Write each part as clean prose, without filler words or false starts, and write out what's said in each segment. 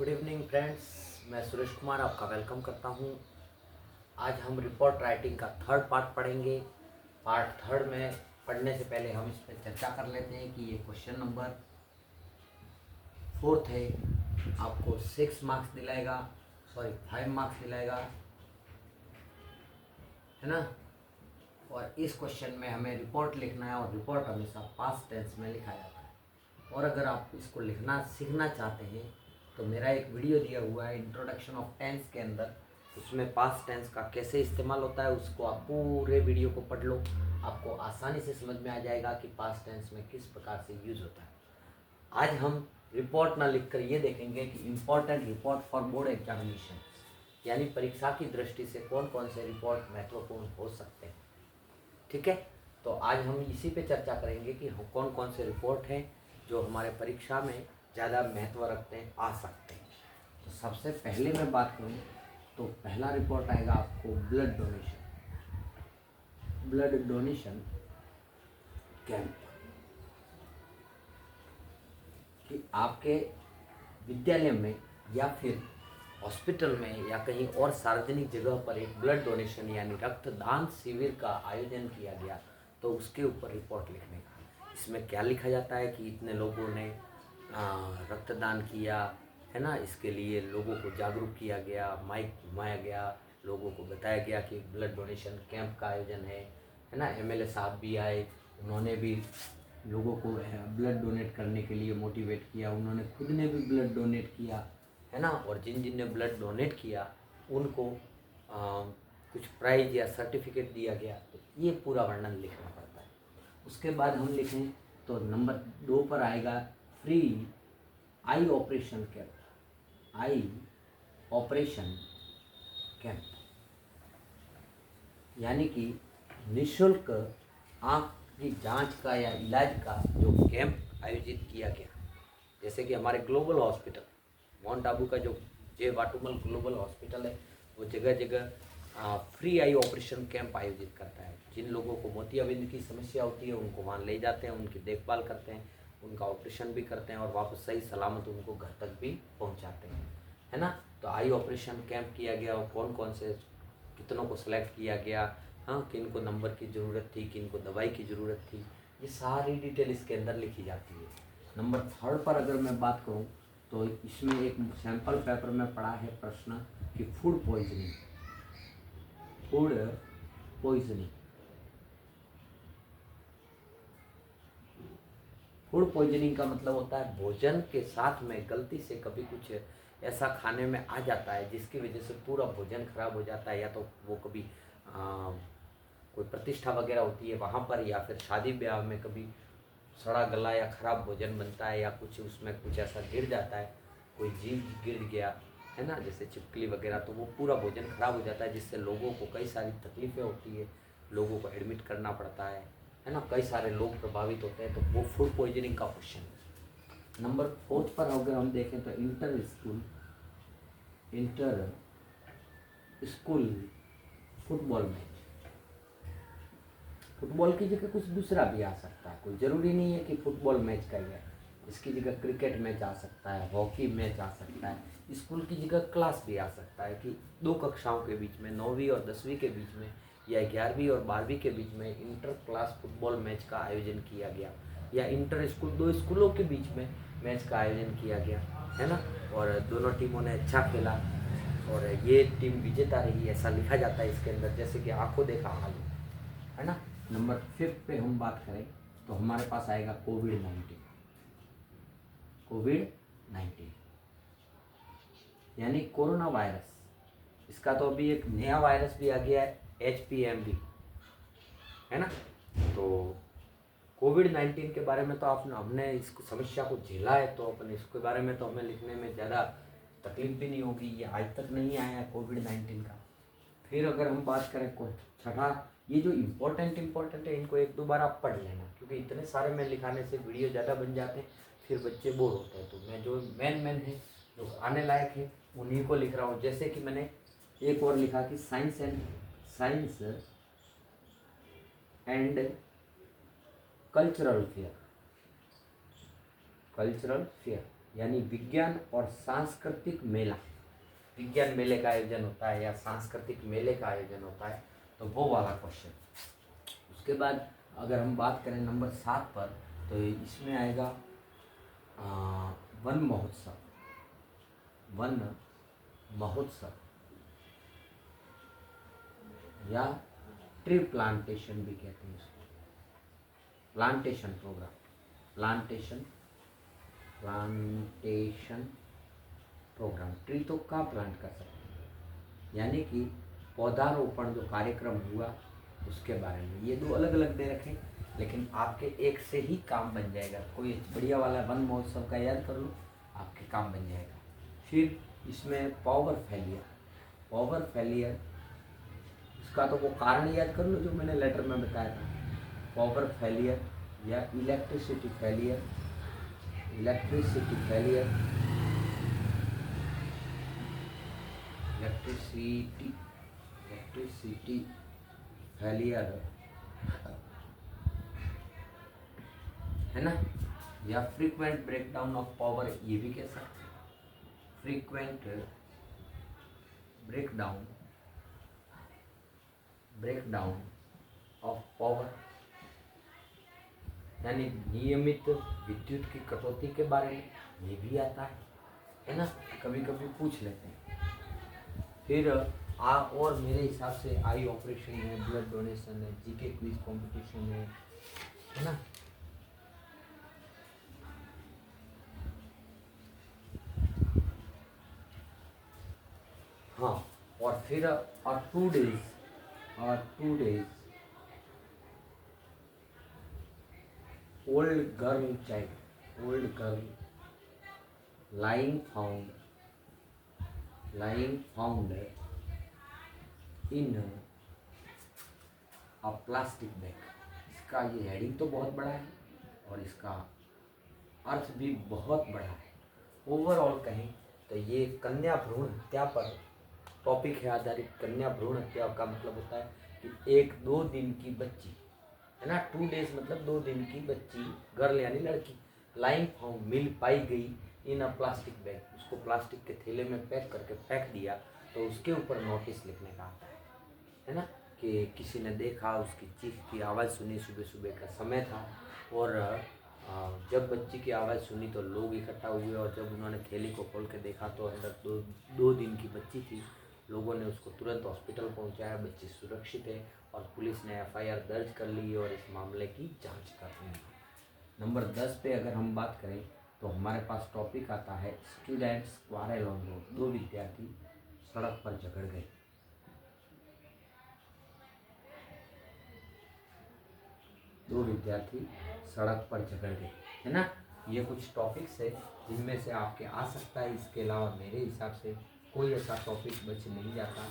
Good evening friends, मैं सुरेश कुमार आपका welcome करता हूं। आज हम रिपोर्ट राइटिंग का थर्ड पार्ट पढ़ेंगे। पार्ट थर्ड में पढ़ने से पहले हम इस पर चर्चा कर लेते हैं कि ये क्वेश्चन नंबर 4 है। आपको 6 मार्क्स दिलाएगा, 5 मार्क्स दिलाएगा, है ना। और इस क्वेश्चन में हमें रिपोर्ट लिखना है और रिपोर्ट हमेशा पास्ट टेंस में लिखा जाता है। और अगर आप इसको लिखना सीखना चाहते हैं तो मेरा एक वीडियो दिया हुआ है इंट्रोडक्शन ऑफ टेंस के अंदर, उसमें पास्ट टेंस का कैसे इस्तेमाल होता है उसको आप पूरे वीडियो को पढ़ लो। आपको आसानी से समझ में आ जाएगा कि पास्ट टेंस में किस प्रकार से यूज होता है। आज हम रिपोर्ट ना लिखकर ये देखेंगे कि important report for board examination, यानी परीक्षा की दृष्टि से कौन कौन से रिपोर्ट महत्वपूर्ण हो सकते हैं। ठीक है, तो आज हम इसी पे चर्चा करेंगे कि कौन कौन से रिपोर्ट हैं जो हमारे परीक्षा में ज़्यादा महत्व रखते हैं, आ सकते हैं। तो सबसे पहले मैं बात करूं तो पहला रिपोर्ट आएगा आपको ब्लड डोनेशन कैंप। कि आपके विद्यालय में या फिर हॉस्पिटल में या कहीं और सार्वजनिक जगह पर एक ब्लड डोनेशन यानी रक्तदान शिविर का आयोजन किया गया, तो उसके ऊपर रिपोर्ट लिखने का। इसमें क्या लिखा जाता है कि इतने लोगों ने रक्तदान किया, है ना। इसके लिए लोगों को जागरूक किया गया, माइक घुमाया गया, लोगों को बताया गया कि ब्लड डोनेशन कैंप का आयोजन है ना। एमएलए साहब भी आए, उन्होंने भी लोगों को ब्लड डोनेट करने के लिए मोटिवेट किया, उन्होंने खुद ने भी ब्लड डोनेट किया, है ना। और जिन जिन ने ब्लड डोनेट किया उनको कुछ प्राइज या सर्टिफिकेट दिया गया। तो ये पूरा वर्णन लिखना पड़ता है। उसके बाद हम लिखें तो नंबर 2 पर आएगा फ्री आई ऑपरेशन कैंप, यानी कि निःशुल्क आँख की जांच का या इलाज का जो कैंप आयोजित किया गया। जैसे कि हमारे ग्लोबल हॉस्पिटल माउंट आबू का जो जे वाटुमल ग्लोबल हॉस्पिटल है, वो जगह जगह फ्री आई ऑपरेशन कैंप आयोजित करता है। जिन लोगों को मोतियाबिंद की समस्या होती है उनको वहाँ ले जाते हैं, उनकी देखभाल करते हैं, उनका ऑपरेशन भी करते हैं और वापस सही सलामत उनको घर तक भी पहुँचाते हैं, है ना। तो आई ऑपरेशन कैंप किया गया और कौन कौन से कितनों को सिलेक्ट किया गया, हाँ, किन को नंबर की ज़रूरत थी, किन को दवाई की ज़रूरत थी, ये सारी डिटेल इसके अंदर लिखी जाती है। नंबर 3 पर अगर मैं बात करूँ तो इसमें एक सैंपल पेपर में पढ़ा है प्रश्न कि फूड पॉइजनिंग का मतलब होता है भोजन के साथ में गलती से कभी कुछ ऐसा खाने में आ जाता है जिसकी वजह से पूरा भोजन खराब हो जाता है, या तो वो कभी कोई प्रतिष्ठा वगैरह होती है वहाँ पर, या फिर शादी ब्याह में कभी सड़ा गला या ख़राब भोजन बनता है, या कुछ उसमें कुछ ऐसा गिर जाता है, कोई जीव गिर गया, है ना, जैसे छिपकली वगैरह, तो वो पूरा भोजन खराब हो जाता है जिससे लोगों को कई सारी तकलीफ़ें होती है, लोगों को एडमिट करना पड़ता है ना। कई सारे लोग प्रभावित होते हैं, तो वो फूड पॉइजनिंग का क्वेश्चन है। नंबर 4 पर अगर हम देखें तो inter school football match. Football की जगह कुछ दूसरा भी आ सकता है, कोई ज़रूरी नहीं है कि फुटबॉल मैच का ही है। इसकी जगह क्रिकेट मैच आ सकता है, हॉकी मैच आ सकता है, स्कूल की जगह क्लास भी आ सकता है कि 2 कक्षाओं के बीच में, 9वीं और 10वीं के बीच में, या 11वीं और 12वीं के बीच में इंटर क्लास फुटबॉल मैच का आयोजन किया गया, या इंटर स्कूल 2 स्कूलों के बीच में मैच का आयोजन किया गया, है ना। और दोनों टीमों ने अच्छा खेला और ये टीम विजेता रही, ऐसा लिखा जाता है इसके अंदर, जैसे कि आंखों देखा हाल, है ना। नंबर 5 पे हम बात करें तो हमारे पास आएगा कोविड-19 यानी कोरोना वायरस। इसका तो अभी एक नया वायरस भी आ गया है, HPMV, है ना। तो कोविड-19 के बारे में तो हमने इस समस्या को झेला है, तो अपन इसके बारे में तो हमें लिखने में ज़्यादा तकलीफ भी नहीं होगी। ये आज तक नहीं आया है कोविड-19 का। फिर अगर हम बात करें छठा, ये जो इम्पोर्टेंट है इनको 1-2 बार आप पढ़ लेना, क्योंकि इतने सारे में लिखाने से वीडियो ज़्यादा बन जाते हैं, फिर बच्चे बोर होते हैं। तो मैं जो मेन है, जो आने लायक है, उन्हीं को लिख रहा हूँ। जैसे कि मैंने एक और लिखा कि साइंस एंड कल्चरल फेयर, यानी विज्ञान और सांस्कृतिक मेला, विज्ञान मेले का आयोजन होता है या सांस्कृतिक मेले का आयोजन होता है, तो वो वाला क्वेश्चन। उसके बाद अगर हम बात करें नंबर 7 पर, तो इसमें आएगा वन महोत्सव। वन महोत्सव या ट्री प्लांटेशन भी कहते हैं इसको, plantation program, plantation program. Tree तो कहाँ प्लांट कर सकते हैं, यानी कि पौधारोपण जो कार्यक्रम हुआ उसके बारे में। ये दो अलग अलग दे रखे, लेकिन आपके एक से ही काम बन जाएगा। कोई बढ़िया वाला वन महोत्सव का याद कर लो, आपके काम बन जाएगा। फिर इसमें पावर फेलियर, पावर फेलियर इसका तो वो कारण याद कर लो जो मैंने लेटर में बताया था। पावर फेलियर या electricity failure, electricity failure, electricity failure है ना, या फ्रीक्वेंट ब्रेकडाउन ऑफ पावर, ये भी कह सकते हैं। फ्रीक्वेंट ब्रेकडाउन ऑफ पावर, यानी नियमित विद्युत की कटौती के बारे में ये भी आता है ना, कभी कभी पूछ लेते हैं। फिर और मेरे हिसाब से आई ऑपरेशन है, ब्लड डोनेशन है, जीके क्विज कंपटीशन है ना। हाँ, और फिर और 2 days old girl lying found in a plastic bag। इसका ये हेडिंग तो बहुत बड़ा है और इसका अर्थ भी बहुत बड़ा है। ओवरऑल कहें तो ये कन्या भ्रूण हत्या पर टॉपिक है आधारित। कन्या भ्रूण हत्या का मतलब होता है कि 1-2 दिन की बच्ची है ना, 2 डेज मतलब 2 दिन की बच्ची, गर्ल यानी लड़की, लाइंग फाउंड मिल पाई गई इन अ प्लास्टिक बैग, उसको प्लास्टिक के थैले में पैक करके फेंक दिया, तो उसके ऊपर नोटिस लिखने का आता है ना, कि किसी ने देखा, उसकी चीख की आवाज़ सुनी, सुबह सुबह का समय था, और जब बच्ची की आवाज़ सुनी तो लोग इकट्ठा हुए, और जब उन्होंने थैली को खोल के देखा तो अंदर 2 दिन की बच्ची थी। लोगों ने उसको तुरंत हॉस्पिटल पहुंचाया, बच्ची सुरक्षित है, और पुलिस ने FIR दर्ज कर ली और इस मामले की जांच कर रही है। नंबर 10 पे अगर हम बात करें तो हमारे पास टॉपिक आता है स्टूडेंट्स क्वारल ऑन रोड। 2 विद्यार्थी सड़क पर झगड़ गए। है ना। ये कुछ टॉपिक्स है जिनमें से आपके आ सकता है, इसके अलावा मेरे हिसाब से कोई ऐसा टॉपिक बच नहीं जाता।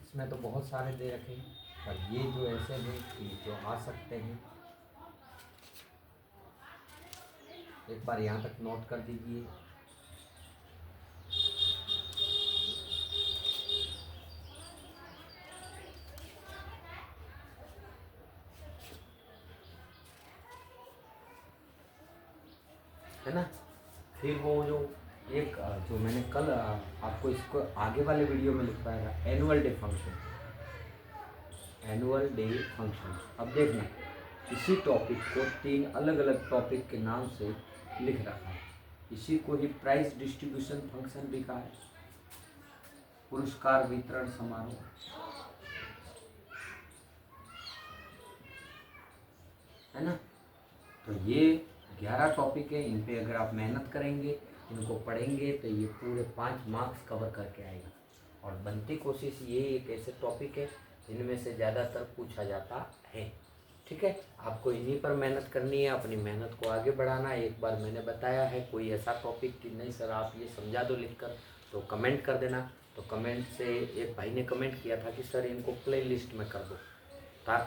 इसमें तो बहुत सारे दे रखे हैं, पर ये जो ऐसे हैं कि जो आ सकते हैं, एक बार यहाँ तक नोट कर दीजिए। है ना। फिर वो जो एक जो मैंने कल आपको इसको आगे वाले वीडियो में लिखवाया था, एनुअल डे फंक्शन। अब देखना, इसी टॉपिक को 3 अलग अलग टॉपिक के नाम से लिख रखा है। इसी को ही प्राइज डिस्ट्रीब्यूशन फंक्शन भी कहा है, पुरस्कार वितरण समारोह, है ना। तो ये 11 टॉपिक है, इन पे अगर आप मेहनत करेंगे, इनको पढ़ेंगे, तो ये पूरे 5 मार्क्स कवर करके आएगा। और बनती कोशिश ये एक ऐसे टॉपिक है जिनमें से ज़्यादातर पूछा जाता है। ठीक है, आपको इन्हीं पर मेहनत करनी है, अपनी मेहनत को आगे बढ़ाना है। एक बार मैंने बताया है, कोई ऐसा टॉपिक कि नहीं सर आप ये समझा दो लिखकर, तो कमेंट कर देना। तो कमेंट से एक भाई ने कमेंट किया था कि सर इनको प्ले लिस्ट में कर दो,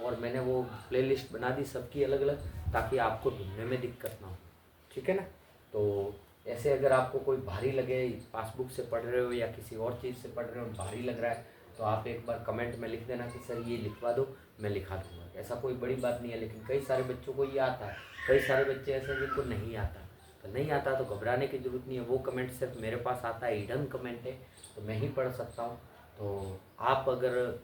और मैंने वो प्ले लिस्ट बना दी सबकी अलग अलग, ताकि आपको ढूंढने में दिक्कत ना हो। ठीक है ना। तो ऐसे अगर आपको कोई भारी लगे, पासबुक से पढ़ रहे हो या किसी और चीज़ से पढ़ रहे हो, भारी लग रहा है, तो आप एक बार कमेंट में लिख देना कि सर ये लिखवा दो, मैं लिखा दूँगा। ऐसा कोई बड़ी बात नहीं है, लेकिन कई सारे बच्चों को ये आता है, कई सारे बच्चे ऐसे हैं जिनको नहीं आता। तो नहीं आता तो घबराने की ज़रूरत नहीं है, वो कमेंट सिर्फ मेरे पास आता है, हिडन कमेंट है, तो मैं ही पढ़ सकता हूँ। तो आप अगर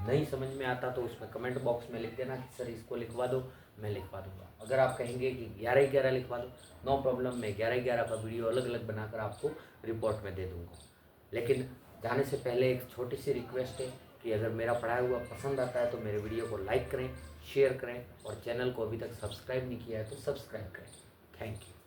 नहीं समझ में आता तो उसमें कमेंट बॉक्स में लिख देना कि सर इसको लिखवा दो, मैं लिखवा दूंगा। अगर आप कहेंगे कि 11-11 लिखवा दो, नो प्रॉब्लम, मैं 11-11 का वीडियो अलग अलग बनाकर आपको रिपोर्ट में दे दूंगा। लेकिन जाने से पहले एक छोटी सी रिक्वेस्ट है कि अगर मेरा पढ़ाया हुआ पसंद आता है तो मेरे वीडियो को लाइक करें, शेयर करें, और चैनल को अभी तक सब्सक्राइब नहीं किया है तो सब्सक्राइब करें। Thank you.